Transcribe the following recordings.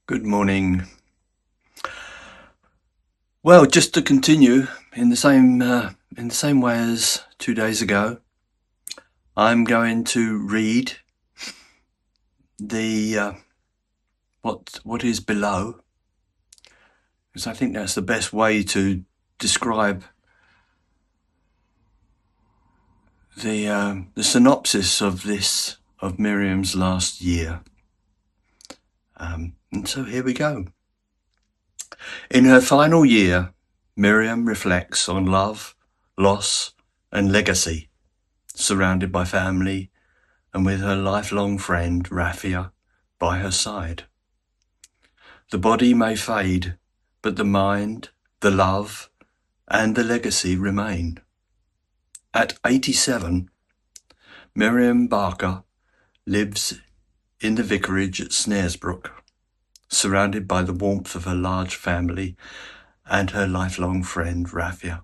Good morning. Well, just to continue in the same way as 2 days ago, I'm going to read the what is below, because I think that's the best way to describe the synopsis of Miriam's last year. And so here we go. In her final year, Miriam reflects on love, loss, and legacy, surrounded by family and with her lifelong friend Rafa by her side. The body may fade, but the mind, the love, and the legacy remain. At 87, Miriam Barker lives in the vicarage at Snaresbrook, surrounded by the warmth of her large family and her lifelong friend Rafa.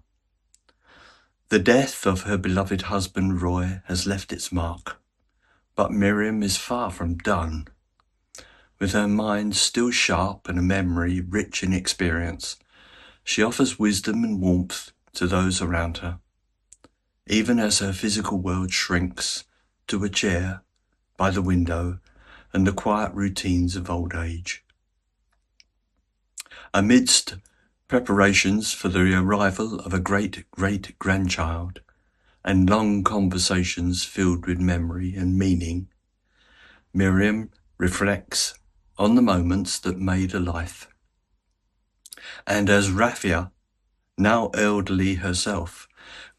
The death of her beloved husband Roy has left its mark, but Miriam is far from done. With her mind still sharp and a memory rich in experience, she offers wisdom and warmth to those around her, even as her physical world shrinks to a chair by the window and the quiet routines of old age. Amidst preparations for the arrival of a great-great-grandchild and long conversations filled with memory and meaning, Miriam reflects on the moments that made a life. And as Rafa, now elderly herself,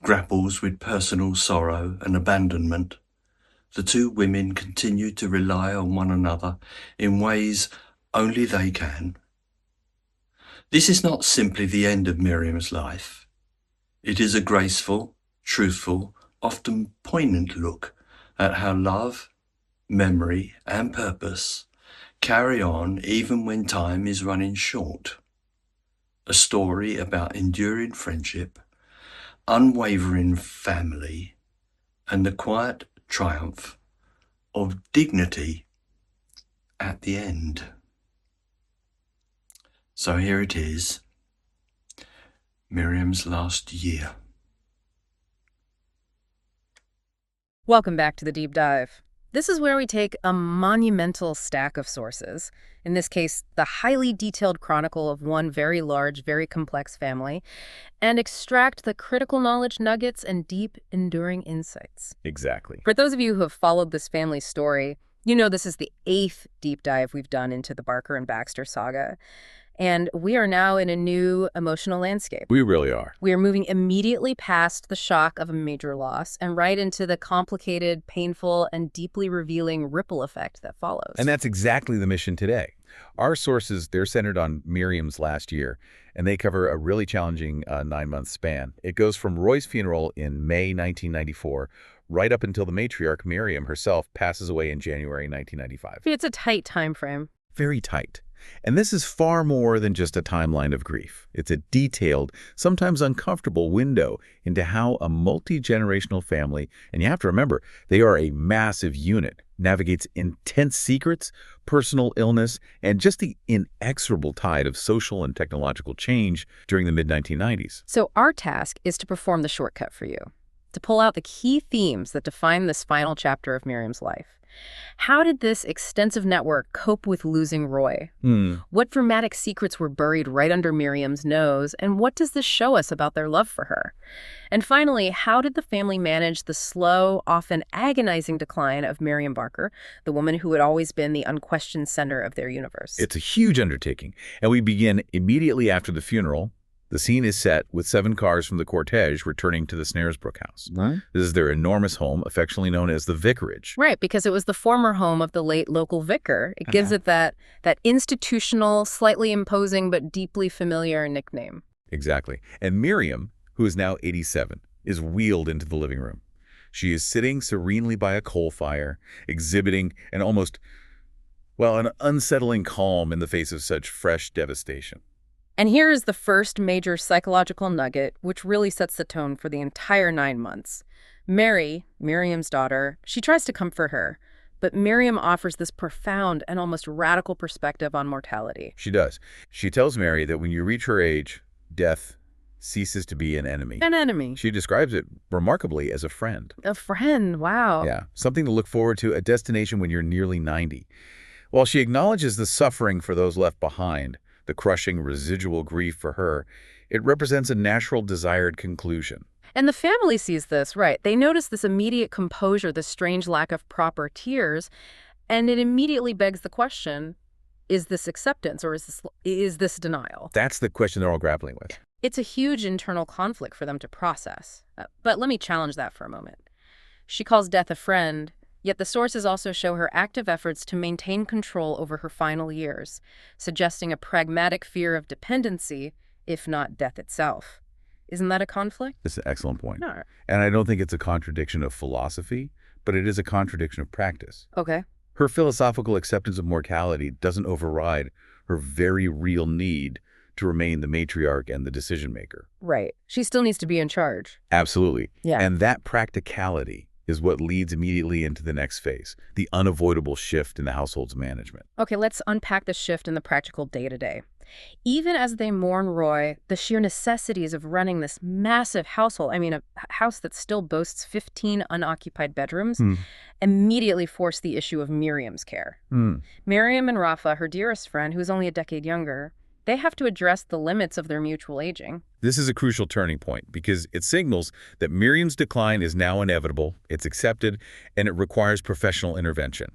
grapples with personal sorrow and abandonment, the two women continue to rely on one another in ways only they can. This is not simply the end of Miriam's life. It is a graceful, truthful, often poignant look at how love, memory, and purpose carry on even when time is running short. A story about enduring friendship, unwavering family, and the quiet triumph of dignity at the end. So here it is, Miriam's last year. Welcome back to the Deep Dive. This is where we take a monumental stack of sources, in this case, the highly detailed chronicle of one very large, very complex family, and extract the critical knowledge nuggets and deep, enduring insights. Exactly. For those of you who have followed this family's story, you know this is the 8th deep dive we've done into the Barker and Baxter saga. And we are now in a new emotional landscape. We really are. We are moving immediately past the shock of a major loss and right into the complicated, painful, and deeply revealing ripple effect that follows. And that's exactly the mission today. Our sources, they're centered on Miriam's last year, and they cover a really challenging 9-month span. It goes from Roy's funeral in May 1994 right up until the matriarch, Miriam herself, passes away in January 1995. It's a tight time frame. Very tight. And this is far more than just a timeline of grief. It's a detailed, sometimes uncomfortable window into how a multi-generational family, and you have to remember, they are a massive unit, navigates intense secrets, personal illness, and just the inexorable tide of social and technological change during the mid-1990s. So our task is to perform the shortcut for you, to pull out the key themes that define this final chapter of Miriam's life. How did this extensive network cope with losing Roy? What dramatic secrets were buried right under Miriam's nose, and what does this show us about their love for her? And finally, how did the family manage the slow, often agonizing decline of Miriam Barker, the woman who had always been the unquestioned center of their universe? It's a huge undertaking, and we begin immediately after the funeral. The scene is set with 7 cars from the cortege returning to the Snaresbrook house. What? This is their enormous home, affectionately known as the vicarage. Right, because it was the former home of the late local vicar. It gives it that institutional, slightly imposing, but deeply familiar nickname. Exactly. And Miriam, who is now 87, is wheeled into the living room. She is sitting serenely by a coal fire, exhibiting an an unsettling calm in the face of such fresh devastation. And here is the first major psychological nugget, which really sets the tone for the entire 9 months. Mary, Miriam's daughter, she tries to comfort her, But Miriam offers this profound and almost radical perspective on mortality. She does. She tells Mary that when you reach her age, death ceases to be an enemy. An enemy. She describes it remarkably as a friend. A friend, wow. Yeah, something to look forward to, a destination when you're nearly 90. While she acknowledges the suffering for those left behind, the crushing residual grief for her, it represents a natural desired conclusion. And the family sees this, right? They notice this immediate composure, this strange lack of proper tears, and it immediately begs the question, is this acceptance or is this denial? That's the question they're all grappling with. It's a huge internal conflict for them to process. But let me challenge that for a moment. She calls death a friend, yet the sources also show her active efforts to maintain control over her final years, suggesting a pragmatic fear of dependency, if not death itself. Isn't that a conflict? It's an excellent point. No. And I don't think it's a contradiction of philosophy, but it is a contradiction of practice. Okay. Her philosophical acceptance of mortality doesn't override her very real need to remain the matriarch and the decision maker. Right. She still needs to be in charge. Absolutely. Yeah. And that practicality is what leads immediately into the next phase, the unavoidable shift in the household's management. Okay, let's unpack the shift in the practical day-to-day. Even as they mourn Roy, the sheer necessities of running this massive household, a house that still boasts 15 unoccupied bedrooms, immediately force the issue of Miriam's care. Miriam and Rafa, her dearest friend, who's only a decade younger, they have to address the limits of their mutual aging. This is a crucial turning point because it signals that Miriam's decline is now inevitable, it's accepted, and it requires professional intervention.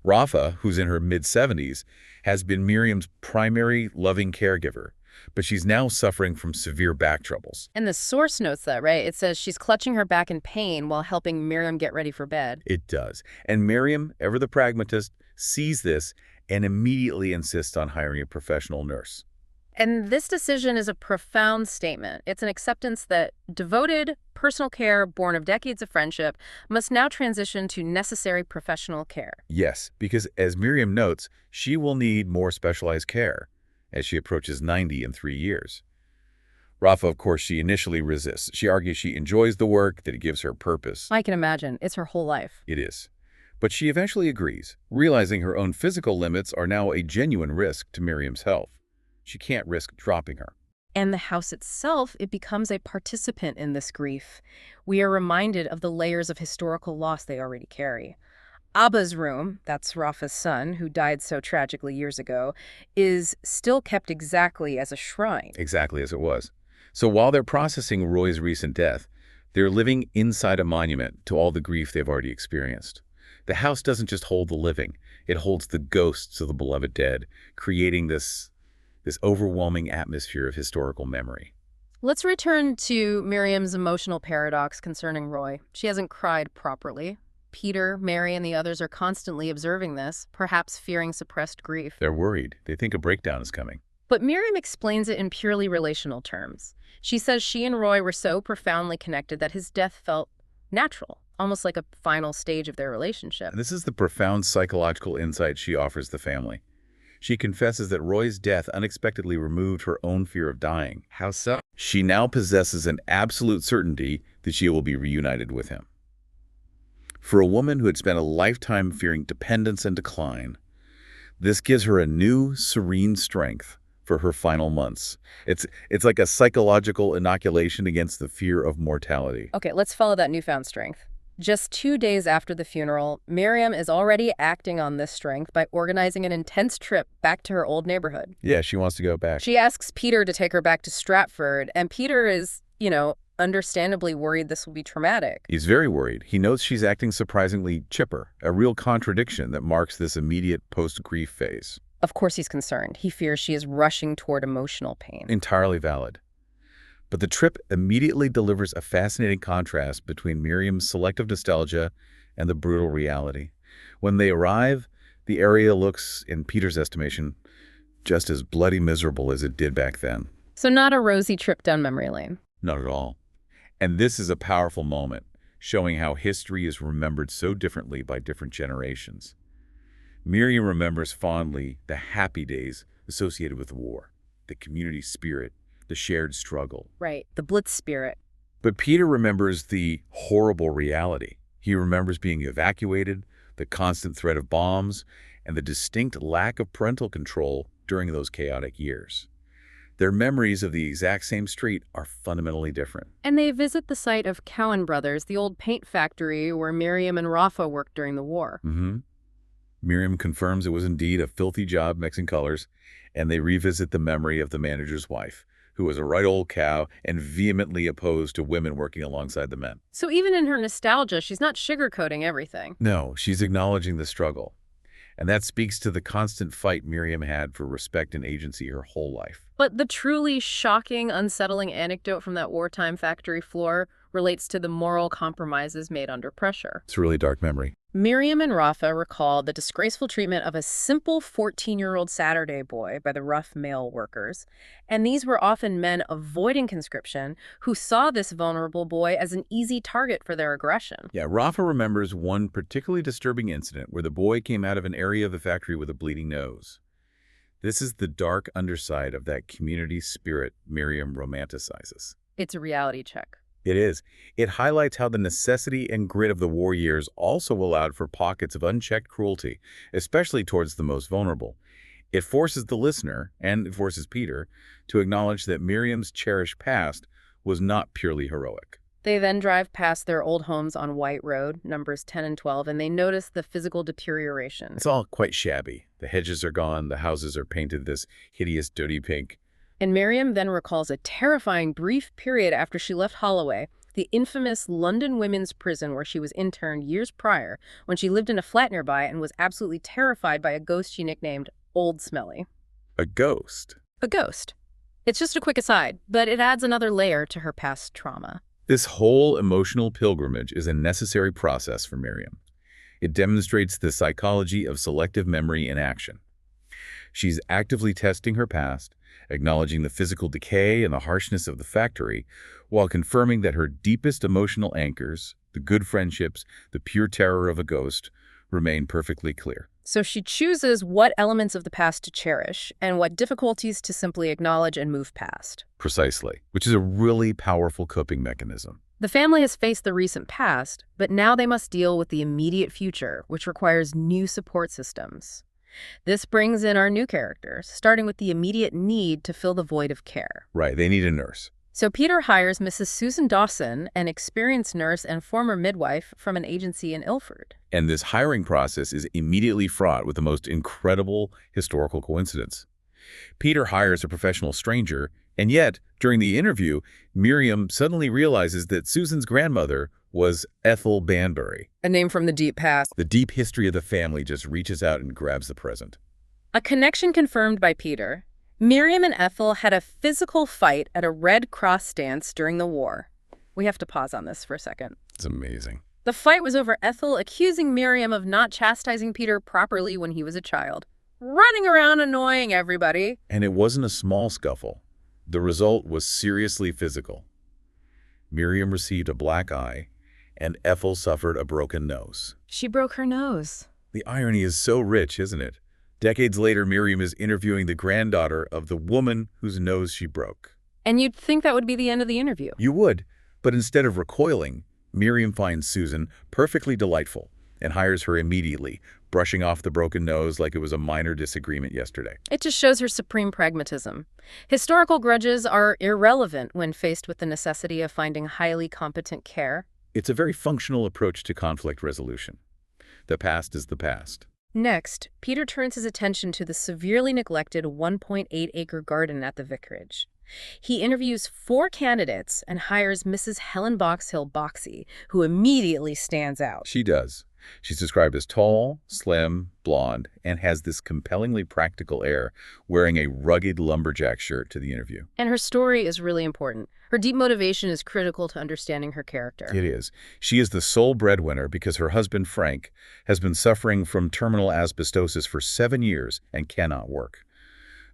Rafa, who's in her mid-70s, has been Miriam's primary loving caregiver, but she's now suffering from severe back troubles. And the source notes that, right? It says she's clutching her back in pain while helping Miriam get ready for bed. It does. And Miriam, ever the pragmatist, sees this and immediately insists on hiring a professional nurse. And this decision is a profound statement. It's an acceptance that devoted personal care born of decades of friendship must now transition to necessary professional care. Yes, because as Miriam notes, she will need more specialized care as she approaches 90 in 3 years. Rafa, of course, she initially resists. She argues she enjoys the work, that it gives her purpose. I can imagine. It's her whole life. It is. But she eventually agrees, realizing her own physical limits are now a genuine risk to Miriam's health. She can't risk dropping her. And the house itself, it becomes a participant in this grief. We are reminded of the layers of historical loss they already carry. Abba's room, that's Rafa's son, who died so tragically years ago, is still kept exactly as a shrine. Exactly as it was. So while they're processing Roy's recent death, they're living inside a monument to all the grief they've already experienced. The house doesn't just hold the living, it holds the ghosts of the beloved dead, creating this overwhelming atmosphere of historical memory. Let's return to Miriam's emotional paradox concerning Roy. She hasn't cried properly. Peter, Mary, and the others are constantly observing this, perhaps fearing suppressed grief. They're worried. They think a breakdown is coming. But Miriam explains it in purely relational terms. She says she and Roy were so profoundly connected that his death felt natural, almost like a final stage of their relationship. And this is the profound psychological insight she offers the family. She confesses that Roy's death unexpectedly removed her own fear of dying. How so? She now possesses an absolute certainty that she will be reunited with him. For a woman who had spent a lifetime fearing dependence and decline, this gives her a new, serene strength for her final months. It's like a psychological inoculation against the fear of mortality. Okay, let's follow that newfound strength. Just 2 days after the funeral, Miriam is already acting on this strength by organizing an intense trip back to her old neighborhood. Yeah, she wants to go back. She asks Peter to take her back to Stratford, and Peter is, understandably worried this will be traumatic. He's very worried. He notes she's acting surprisingly chipper, a real contradiction that marks this immediate post-grief phase. Of course he's concerned. He fears she is rushing toward emotional pain. Entirely valid. But the trip immediately delivers a fascinating contrast between Miriam's selective nostalgia and the brutal reality. When they arrive, the area looks, in Peter's estimation, just as bloody miserable as it did back then. So not a rosy trip down memory lane. Not at all. And this is a powerful moment, showing how history is remembered so differently by different generations. Miriam remembers fondly the happy days associated with the war, the community spirit, the shared struggle. Right, the Blitz spirit. But Peter remembers the horrible reality. He remembers being evacuated, the constant threat of bombs, and the distinct lack of parental control during those chaotic years. Their memories of the exact same street are fundamentally different. And they visit the site of Cowan Brothers, the old paint factory where Miriam and Rafa worked during the war. Miriam confirms it was indeed a filthy job mixing colors, and they revisit the memory of the manager's wife, who was a right old cow and vehemently opposed to women working alongside the men. So even in her nostalgia, she's not sugarcoating everything. No, she's acknowledging the struggle. And that speaks to the constant fight Miriam had for respect and agency her whole life. But the truly shocking, unsettling anecdote from that wartime factory floor relates to the moral compromises made under pressure. It's a really dark memory. Miriam and Rafa recall the disgraceful treatment of a simple 14-year-old Saturday boy by the rough male workers. And these were often men avoiding conscription who saw this vulnerable boy as an easy target for their aggression. Yeah, Rafa remembers one particularly disturbing incident where the boy came out of an area of the factory with a bleeding nose. This is the dark underside of that community spirit Miriam romanticizes. It's a reality check. It is. It highlights how the necessity and grit of the war years also allowed for pockets of unchecked cruelty, especially towards the most vulnerable. It forces the listener, and it forces Peter, to acknowledge that Miriam's cherished past was not purely heroic. They then drive past their old homes on White Road, numbers 10 and 12, and they notice the physical deterioration. It's all quite shabby. The hedges are gone, the houses are painted this hideous, dirty pink. And Miriam then recalls a terrifying brief period after she left Holloway, the infamous London women's prison where she was interned years prior, when she lived in a flat nearby and was absolutely terrified by a ghost she nicknamed Old Smelly. A ghost? A ghost. It's just a quick aside, but it adds another layer to her past trauma. This whole emotional pilgrimage is a necessary process for Miriam. It demonstrates the psychology of selective memory in action. She's actively testing her past, acknowledging the physical decay and the harshness of the factory, while confirming that her deepest emotional anchors, the good friendships, the pure terror of a ghost, remain perfectly clear. So she chooses what elements of the past to cherish and what difficulties to simply acknowledge and move past. Precisely, which is a really powerful coping mechanism. The family has faced the recent past, but now they must deal with the immediate future, which requires new support systems. This brings in our new characters, starting with the immediate need to fill the void of care. Right, they need a nurse. So Peter hires Mrs. Susan Dawson, an experienced nurse and former midwife from an agency in Ilford. And this hiring process is immediately fraught with the most incredible historical coincidence. Peter hires a professional stranger, and yet, during the interview, Miriam suddenly realizes that Susan's grandmother was Ethel Banbury. A name from the deep past. The deep history of the family just reaches out and grabs the present. A connection confirmed by Peter. Miriam and Ethel had a physical fight at a Red Cross dance during the war. We have to pause on this for a second. It's amazing. The fight was over Ethel accusing Miriam of not chastising Peter properly when he was a child, running around annoying everybody. And it wasn't a small scuffle. The result was seriously physical. Miriam received a black eye, and Ethel suffered a broken nose. She broke her nose. The irony is so rich, isn't it? Decades later, Miriam is interviewing the granddaughter of the woman whose nose she broke. And you'd think that would be the end of the interview. You would, but instead of recoiling, Miriam finds Susan perfectly delightful and hires her immediately, brushing off the broken nose like it was a minor disagreement yesterday. It just shows her supreme pragmatism. Historical grudges are irrelevant when faced with the necessity of finding highly competent care. It's a very functional approach to conflict resolution. The past is the past. Next, Peter turns his attention to the severely neglected 1.8-acre garden at the vicarage. He interviews 4 candidates and hires Mrs. Helen Boxhill Boxey, who immediately stands out. She does. She's described as tall, slim, blonde, and has this compellingly practical air, wearing a rugged lumberjack shirt to the interview. And her story is really important. Her deep motivation is critical to understanding her character. It is. She is the sole breadwinner because her husband, Frank, has been suffering from terminal asbestosis for 7 years and cannot work.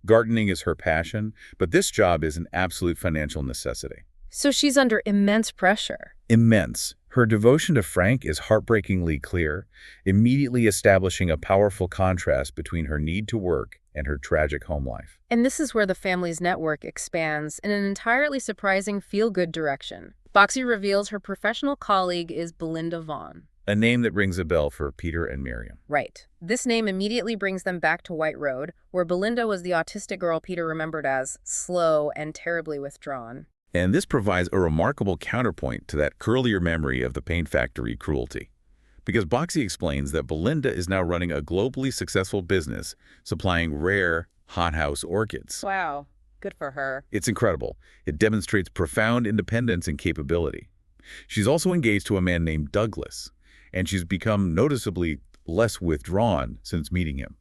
Gardening is her passion, but this job is an absolute financial necessity. So she's under immense pressure. Immense. Her devotion to Frank is heartbreakingly clear, immediately establishing a powerful contrast between her need to work and her tragic home life. And this is where the family's network expands in an entirely surprising feel-good direction. Boxey reveals her professional colleague is Belinda Vaughn. a name that rings a bell for Peter and Miriam. Right. This name immediately brings them back to White Road, where Belinda was the autistic girl Peter remembered as slow and terribly withdrawn. And this provides a remarkable counterpoint to that earlier memory of the paint factory cruelty. Because Boxey explains that Belinda is now running a globally successful business supplying rare, hothouse orchids. Wow. Good for her. It's incredible. It demonstrates profound independence and capability. She's also engaged to a man named Douglas, and she's become noticeably less withdrawn since meeting him.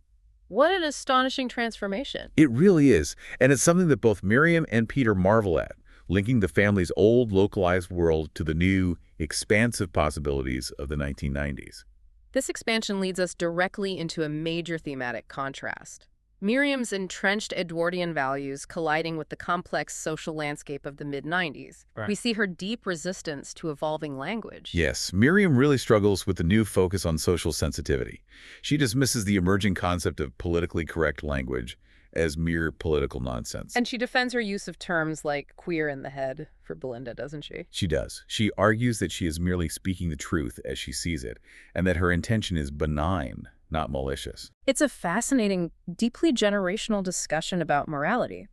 What an astonishing transformation. It really is, and it's something that both Miriam and Peter marvel at, linking the family's old localized world to the new, expansive possibilities of the 1990s. This expansion leads us directly into a major thematic contrast. Miriam's entrenched Edwardian values colliding with the complex social landscape of the mid-90s. Right. We see her deep resistance to evolving language. Yes, Miriam really struggles with the new focus on social sensitivity. She dismisses the emerging concept of politically correct language as mere political nonsense. And she defends her use of terms like queer in the head for Belinda, doesn't she? She does. She argues that she is merely speaking the truth as she sees it, and that her intention is benign, not malicious. It's a fascinating, deeply generational discussion about morality.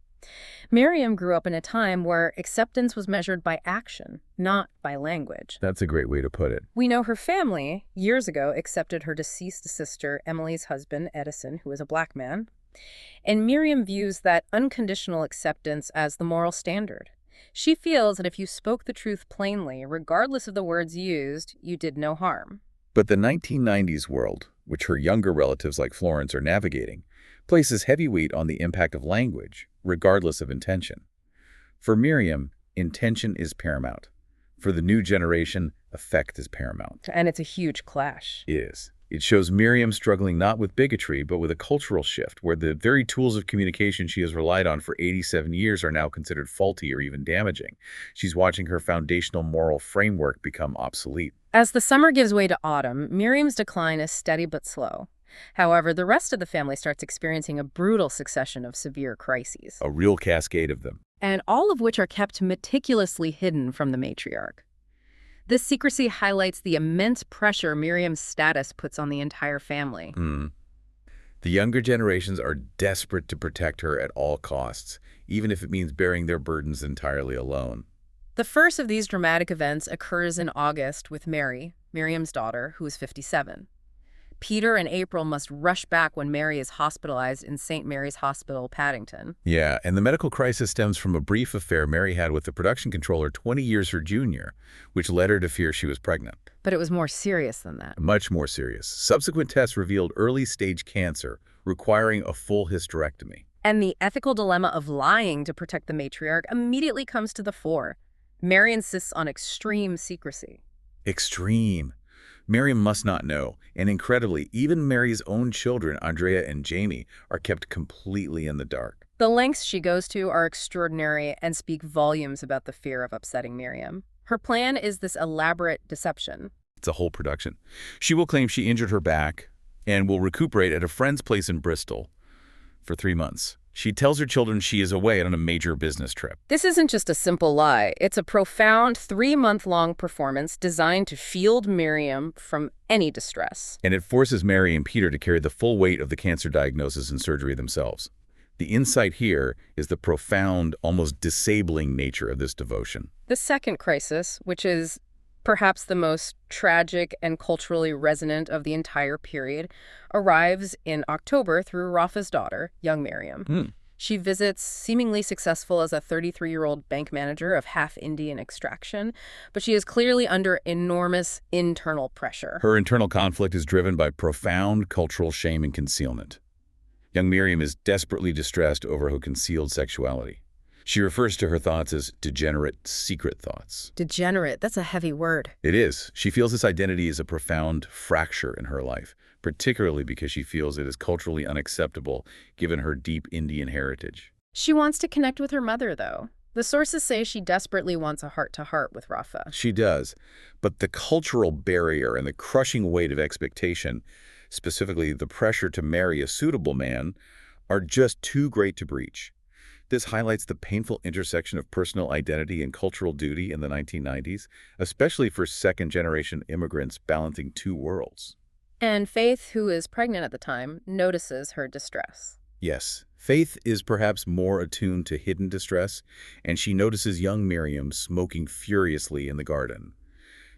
Miriam grew up in a time where acceptance was measured by action, not by language. That's a great way to put it. We know her family, years ago, accepted her deceased sister Emily's husband, Edison, who was a black man. And Miriam views that unconditional acceptance as the moral standard. She feels that if you spoke the truth plainly, regardless of the words used, you did no harm. But the 1990s world, which her younger relatives like Florence are navigating, places heavy weight on the impact of language, regardless of intention. For Miriam, intention is paramount. For the new generation, effect is paramount. And it's a huge clash. It shows Miriam struggling not with bigotry, but with a cultural shift where the very tools of communication she has relied on for 87 years are now considered faulty or even damaging. She's watching her foundational moral framework become obsolete. As the summer gives way to autumn, Miriam's decline is steady but slow. However, the rest of the family starts experiencing a brutal succession of severe crises. A real cascade of them. And all of which are kept meticulously hidden from the matriarch. This secrecy highlights the immense pressure Miriam's status puts on the entire family. The younger generations are desperate to protect her at all costs, even if it means bearing their burdens entirely alone. The first of these dramatic events occurs in August with Mary, Miriam's daughter, who is 57. Peter and April must rush back when Mary is hospitalized in St. Mary's Hospital, Paddington. Yeah, and the medical crisis stems from a brief affair Mary had with the production controller 20 years her junior, which led her to fear she was pregnant. But it was more serious than that. Much more serious. Subsequent tests revealed early-stage cancer, requiring a full hysterectomy. And the ethical dilemma of lying to protect the matriarch immediately comes to the fore. Mary insists on extreme secrecy. Extreme. Miriam must not know, and incredibly, even Mary's own children, Andrea and Jamie, are kept completely in the dark. The lengths she goes to are extraordinary and speak volumes about the fear of upsetting Miriam. Her plan is this elaborate deception. It's a whole production. She will claim she injured her back and will recuperate at a friend's place in Bristol for 3 months. She tells her children she is away on a major business trip. This isn't just a simple lie. It's a profound 3-month-long performance designed to shield Miriam from any distress. And it forces Mary and Peter to carry the full weight of the cancer diagnosis and surgery themselves. The insight here is the profound, almost disabling nature of this devotion. The second crisis, which is perhaps the most tragic and culturally resonant of the entire period, arrives in October through Rafa's daughter, young Miriam. She visits, seemingly successful as a 33-year-old bank manager of half-Indian extraction, but she is clearly under enormous internal pressure. Her internal conflict is driven by profound cultural shame and concealment. Young Miriam is desperately distressed over her concealed sexuality. She refers to her thoughts as degenerate, secret thoughts. Degenerate, that's a heavy word. It is. She feels this identity is a profound fracture in her life, particularly because she feels it is culturally unacceptable given her deep Indian heritage. She wants to connect with her mother, though. The sources say she desperately wants a heart-to-heart with Rafa. She does, but the cultural barrier and the crushing weight of expectation, specifically the pressure to marry a suitable man, are just too great to breach. This highlights the painful intersection of personal identity and cultural duty in the 1990s, especially for second-generation immigrants balancing two worlds. And Faith, who is pregnant at the time, notices her distress. Yes, Faith is perhaps more attuned to hidden distress, and she notices young Miriam smoking furiously in the garden.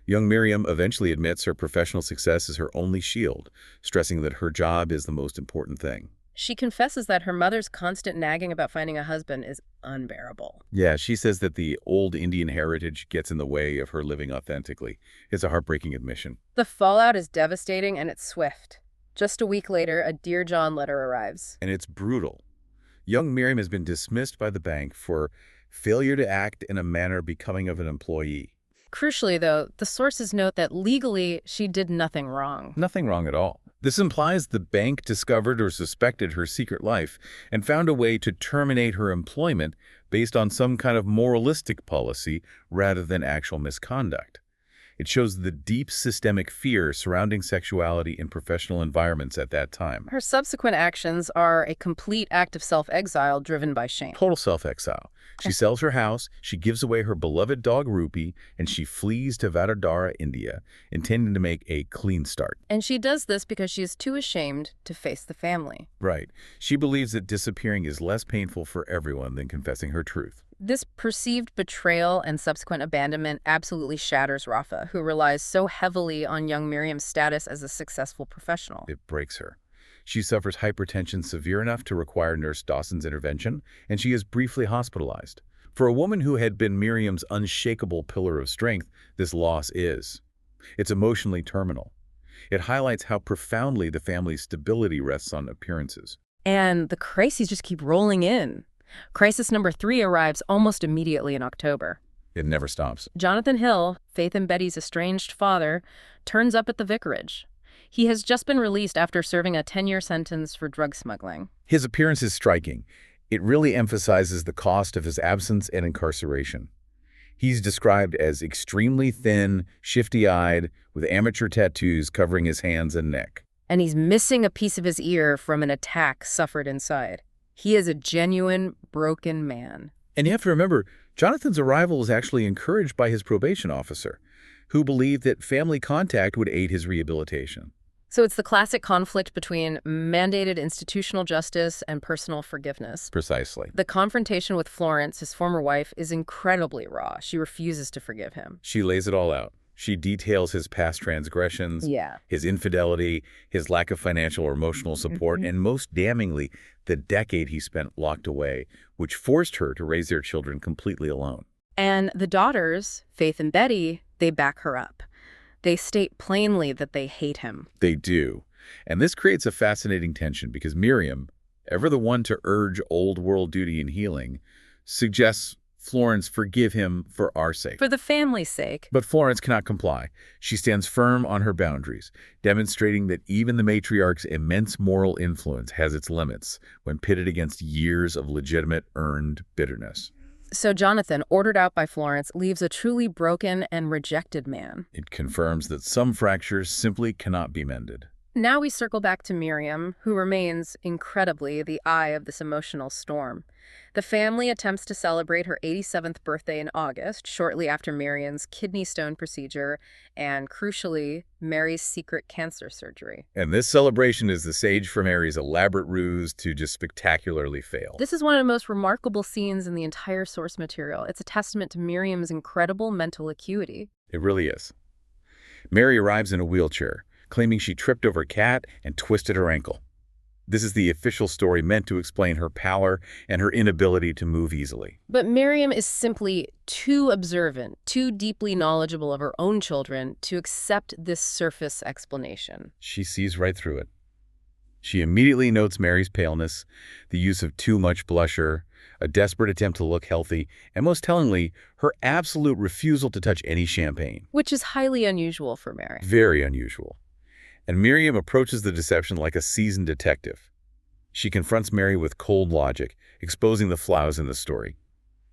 Young Miriam eventually admits her professional success is her only shield, stressing that her job is the most important thing. She confesses that her mother's constant nagging about finding a husband is unbearable. Yeah, she says that the old Indian heritage gets in the way of her living authentically. It's a heartbreaking admission. The fallout is devastating and it's swift. Just a week later, a Dear John letter arrives. And it's brutal. Young Miriam has been dismissed by the bank for failure to act in a manner becoming of an employee. Crucially, though, the sources note that legally she did nothing wrong. Nothing wrong at all. This implies the bank discovered or suspected her secret life and found a way to terminate her employment based on some kind of moralistic policy rather than actual misconduct. It shows the deep systemic fear surrounding sexuality in professional environments at that time. Her subsequent actions are a complete act of self-exile driven by shame. Total self-exile. She sells her house, she gives away her beloved dog Rupee, and she flees to Vadodara, India, intending to make a clean start. And she does this because she is too ashamed to face the family. Right. She believes that disappearing is less painful for everyone than confessing her truth. This perceived betrayal and subsequent abandonment absolutely shatters Rafa, who relies so heavily on young Miriam's status as a successful professional. It breaks her. She suffers hypertension severe enough to require Nurse Dawson's intervention, and she is briefly hospitalized. For a woman who had been Miriam's unshakable pillar of strength, this loss is. It's emotionally terminal. It highlights how profoundly the family's stability rests on appearances. And the crises just keep rolling in. Crisis number 3 arrives almost immediately in October. It never stops. Jonathan Hill, Faith and Betty's estranged father, turns up at the vicarage. He has just been released after serving a 10-year sentence for drug smuggling. His appearance is striking. It really emphasizes the cost of his absence and incarceration. He's described as extremely thin, shifty-eyed, with amateur tattoos covering his hands and neck. And he's missing a piece of his ear from an attack suffered inside. He is a genuine, broken man. And you have to remember, Jonathan's arrival was actually encouraged by his probation officer, who believed that family contact would aid his rehabilitation. So it's the classic conflict between mandated institutional justice and personal forgiveness. Precisely. The confrontation with Florence, his former wife, is incredibly raw. She refuses to forgive him. She lays it all out. She details his past transgressions, his infidelity, his lack of financial or emotional support, and most damningly, the decade he spent locked away, which forced her to raise their children completely alone. And the daughters, Faith and Betty, they back her up. They state plainly that they hate him. They do. And this creates a fascinating tension because Miriam, ever the one to urge old world duty and healing, suggests Florence forgive him for our sake. For the family's sake. But Florence cannot comply. She stands firm on her boundaries, demonstrating that even the matriarch's immense moral influence has its limits when pitted against years of legitimate earned bitterness. So Jonathan, ordered out by Florence, leaves a truly broken and rejected man. It confirms that some fractures simply cannot be mended. Now we circle back to Miriam, who remains, incredibly, the eye of this emotional storm. The family attempts to celebrate her 87th birthday in August, shortly after Miriam's kidney stone procedure and, crucially, Mary's secret cancer surgery. And this celebration is the stage for Mary's elaborate ruse to just spectacularly fail. This is one of the most remarkable scenes in the entire source material. It's a testament to Miriam's incredible mental acuity. It really is. Mary arrives in a wheelchair, claiming she tripped over a cat and twisted her ankle. This is the official story meant to explain her pallor and her inability to move easily. But Miriam is simply too observant, too deeply knowledgeable of her own children to accept this surface explanation. She sees right through it. She immediately notes Mary's paleness, the use of too much blusher, a desperate attempt to look healthy, and most tellingly, her absolute refusal to touch any champagne. Which is highly unusual for Mary. Very unusual. And Miriam approaches the deception like a seasoned detective. She confronts Mary with cold logic, exposing the flaws in the story.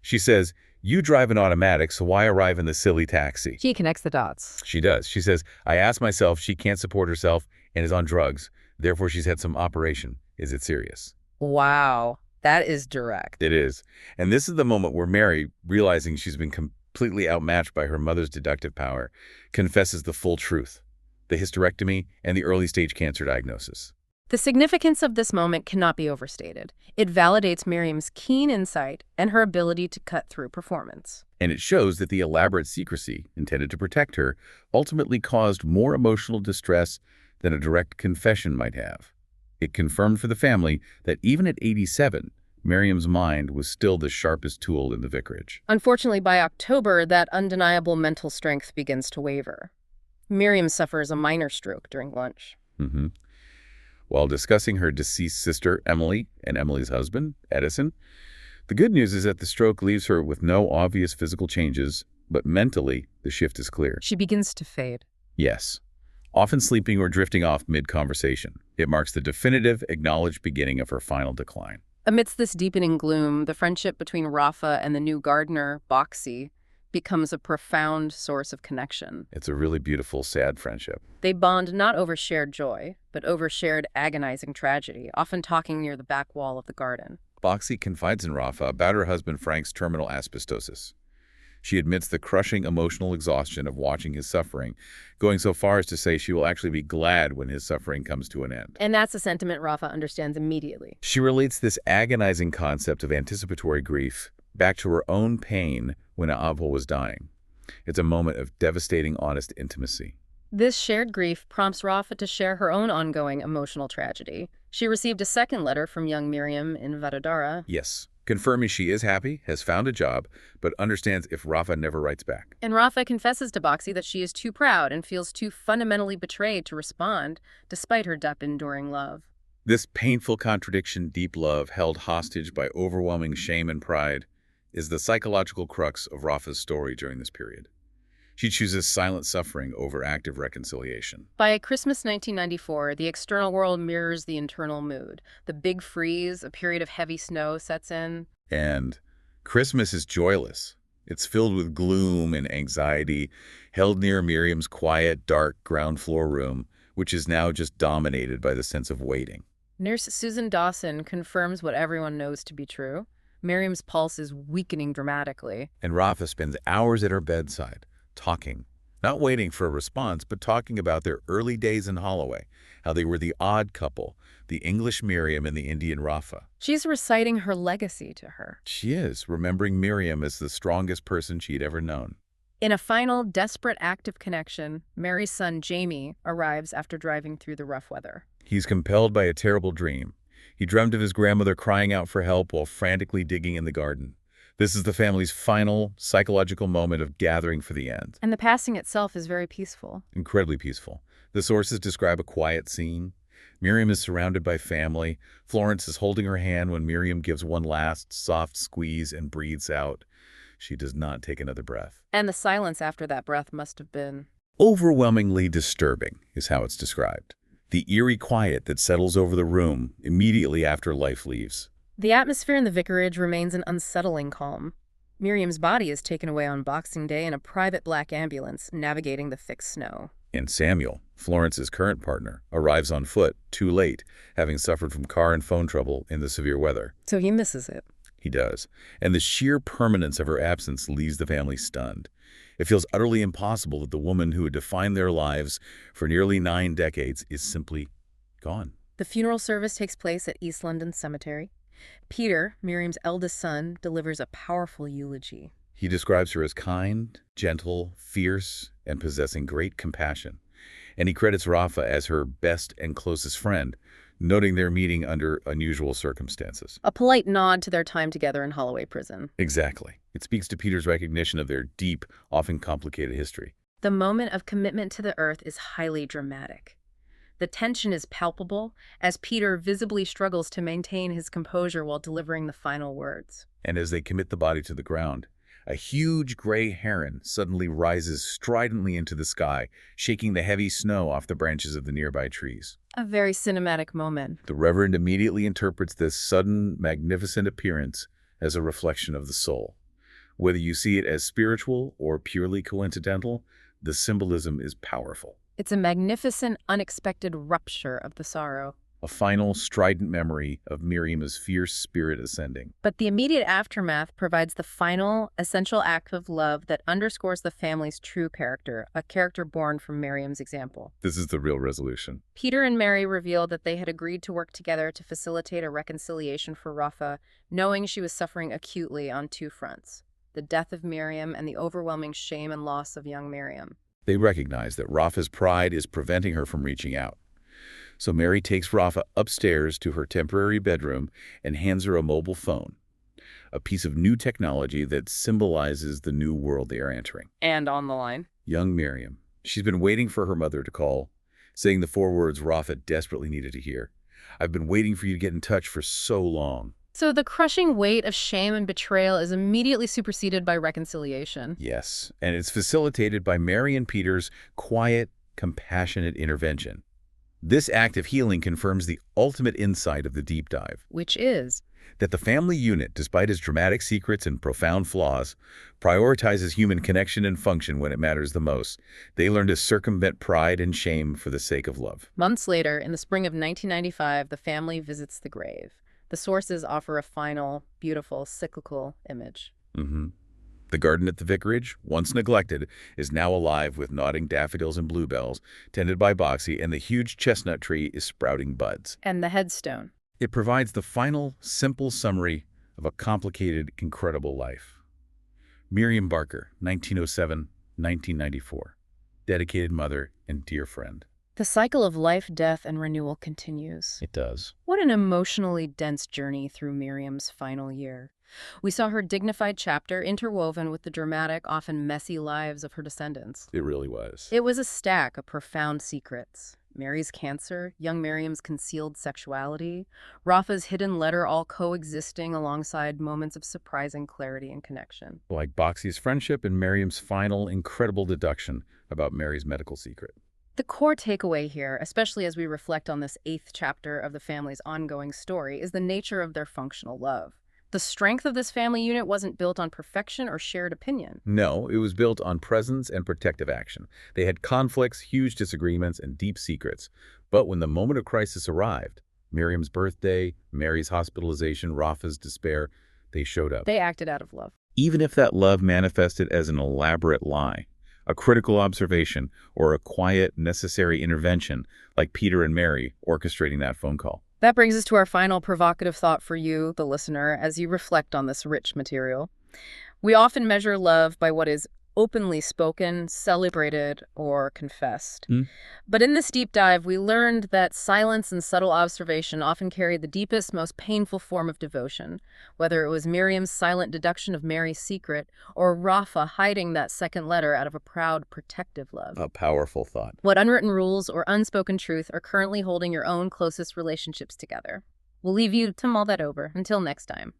She says, "You drive an automatic, so why arrive in the silly taxi?" She connects the dots. She does. She says, "I asked myself, she can't support herself and is on drugs. Therefore, she's had some operation. Is it serious?" Wow. That is direct. It is. And this is the moment where Mary, realizing she's been completely outmatched by her mother's deductive power, confesses the full truth, the hysterectomy and the early-stage cancer diagnosis. The significance of this moment cannot be overstated. It validates Miriam's keen insight and her ability to cut through performance. And it shows that the elaborate secrecy intended to protect her ultimately caused more emotional distress than a direct confession might have. It confirmed for the family that even at 87, Miriam's mind was still the sharpest tool in the vicarage. Unfortunately, by October, that undeniable mental strength begins to waver. Miriam suffers a minor stroke during lunch. While discussing her deceased sister, Emily, and Emily's husband, Edison, the good news is that the stroke leaves her with no obvious physical changes, but mentally, the shift is clear. She begins to fade. Yes. Often sleeping or drifting off mid-conversation, it marks the definitive, acknowledged beginning of her final decline. Amidst this deepening gloom, the friendship between Rafa and the new gardener, Boxy, becomes a profound source of connection. It's a really beautiful, sad friendship. They bond not over shared joy, but over shared agonizing tragedy, often talking near the back wall of the garden. Boxy confides in Rafa about her husband Frank's terminal asbestosis. She admits the crushing emotional exhaustion of watching his suffering, going so far as to say she will actually be glad when his suffering comes to an end. And that's a sentiment Rafa understands immediately. She relates this agonizing concept of anticipatory grief back to her own pain when Abel was dying. It's a moment of devastating, honest intimacy. This shared grief prompts Rafa to share her own ongoing emotional tragedy. She received a second letter from young Miriam in Vadodara. Yes, confirming she is happy, has found a job, but understands if Rafa never writes back. And Rafa confesses to Boxy that she is too proud and feels too fundamentally betrayed to respond, despite her deep, enduring love. This painful contradiction, deep love, held hostage by overwhelming shame and pride, is the psychological crux of Rafa's story during this period. She chooses silent suffering over active reconciliation. By Christmas 1994, the external world mirrors the internal mood. The big freeze, a period of heavy snow, sets in. And Christmas is joyless. It's filled with gloom and anxiety, held near Miriam's quiet, dark ground floor room, which is now just dominated by the sense of waiting. Nurse Susan Dawson confirms what everyone knows to be true. Miriam's pulse is weakening dramatically. And Rafa spends hours at her bedside, talking, not waiting for a response, but talking about their early days in Holloway, how they were the odd couple, the English Miriam and the Indian Rafa. She's reciting her legacy to her. She is, remembering Miriam as the strongest person she'd ever known. In a final, desperate act of connection, Mary's son, Jamie, arrives after driving through the rough weather. He's compelled by a terrible dream. He dreamt of his grandmother crying out for help while frantically digging in the garden. This is the family's final psychological moment of gathering for the end. And the passing itself is very peaceful. Incredibly peaceful. The sources describe a quiet scene. Miriam is surrounded by family. Florence is holding her hand when Miriam gives one last soft squeeze and breathes out. She does not take another breath. And the silence after that breath must have been overwhelmingly disturbing, is how it's described. The eerie quiet that settles over the room immediately after life leaves. The atmosphere in the vicarage remains an unsettling calm. Miriam's body is taken away on Boxing Day in a private black ambulance navigating the thick snow. And Samuel, Florence's current partner, arrives on foot, too late, having suffered from car and phone trouble in the severe weather. So he misses it. He does. And the sheer permanence of her absence leaves the family stunned. It feels utterly impossible that the woman who had defined their lives for nearly 9 decades is simply gone. The funeral service takes place at East London Cemetery. Peter, Miriam's eldest son, delivers a powerful eulogy. He describes her as kind, gentle, fierce, and possessing great compassion. And he credits Rafa as her best and closest friend, noting their meeting under unusual circumstances. A polite nod to their time together in Holloway Prison. Exactly. It speaks to Peter's recognition of their deep, often complicated history. The moment of commitment to the earth is highly dramatic. The tension is palpable as Peter visibly struggles to maintain his composure while delivering the final words. And as they commit the body to the ground, a huge gray heron suddenly rises stridently into the sky, shaking the heavy snow off the branches of the nearby trees. A very cinematic moment. The Reverend immediately interprets this sudden, magnificent appearance as a reflection of the soul. Whether you see it as spiritual or purely coincidental, the symbolism is powerful. It's a magnificent, unexpected rupture of the sorrow. a final, strident memory of Miriam's fierce spirit ascending. But the immediate aftermath provides the final, essential act of love that underscores the family's true character, a character born from Miriam's example. This is the real resolution. Peter and Mary revealed that they had agreed to work together to facilitate a reconciliation for Rafa, knowing she was suffering acutely on two fronts: the death of Miriam and the overwhelming shame and loss of young Miriam. They recognize that Rafa's pride is preventing her from reaching out. So Mary takes Rafa upstairs to her temporary bedroom and hands her a mobile phone, a piece of new technology that symbolizes the new world they are entering. And on the line, Young Miriam. She's been waiting for her mother to call, saying the 4 words Rafa desperately needed to hear. "I've been waiting for you to get in touch for so long." So the crushing weight of shame and betrayal is immediately superseded by reconciliation. Yes, and it's facilitated by Mary and Peter's quiet, compassionate intervention. This act of healing confirms the ultimate insight of the deep dive. Which is That the family unit, despite its dramatic secrets and profound flaws, prioritizes human connection and function when it matters the most. They learn to circumvent pride and shame for the sake of love. months later, in the spring of 1995, the family visits the grave. The sources offer a final, beautiful, cyclical image. The garden at the vicarage, once neglected, is now alive with nodding daffodils and bluebells, tended by Boxy, and the huge chestnut tree is sprouting buds. And the headstone. It provides the final, simple summary of a complicated, incredible life. Miriam Barker, 1907-1994. Dedicated mother and dear friend. The cycle of life, death, and renewal continues. It does. What an emotionally dense journey through Miriam's final year. We saw her dignified chapter interwoven with the dramatic, often messy lives of her descendants. It really was. It was a stack of profound secrets. Mary's cancer, young Miriam's concealed sexuality, Rafa's hidden letter, all coexisting alongside moments of surprising clarity and connection. Like Boxy's friendship and Miriam's final, incredible deduction about Mary's medical secret. The core takeaway here, especially as we reflect on this 8th chapter of the family's ongoing story, is the nature of their functional love. The strength of this family unit wasn't built on perfection or shared opinion. No, it was built on presence and protective action. They had conflicts, huge disagreements, and deep secrets. But when the moment of crisis arrived, Miriam's birthday, Mary's hospitalization, Rafa's despair, they showed up. They acted out of love. Even if that love manifested as an elaborate lie, a critical observation, or a quiet, necessary intervention, like Peter and Mary orchestrating that phone call. That brings us to our final provocative thought for you, the listener, as you reflect on this rich material. We often measure love by what is openly spoken, celebrated, or confessed. But in this deep dive, we learned that silence and subtle observation often carry the deepest, most painful form of devotion, whether it was Miriam's silent deduction of Mary's secret or Rafa hiding that second letter out of a proud, protective love. A powerful thought. What unwritten rules or unspoken truth are currently holding your own closest relationships together? We'll leave you to mull that over. Until next time.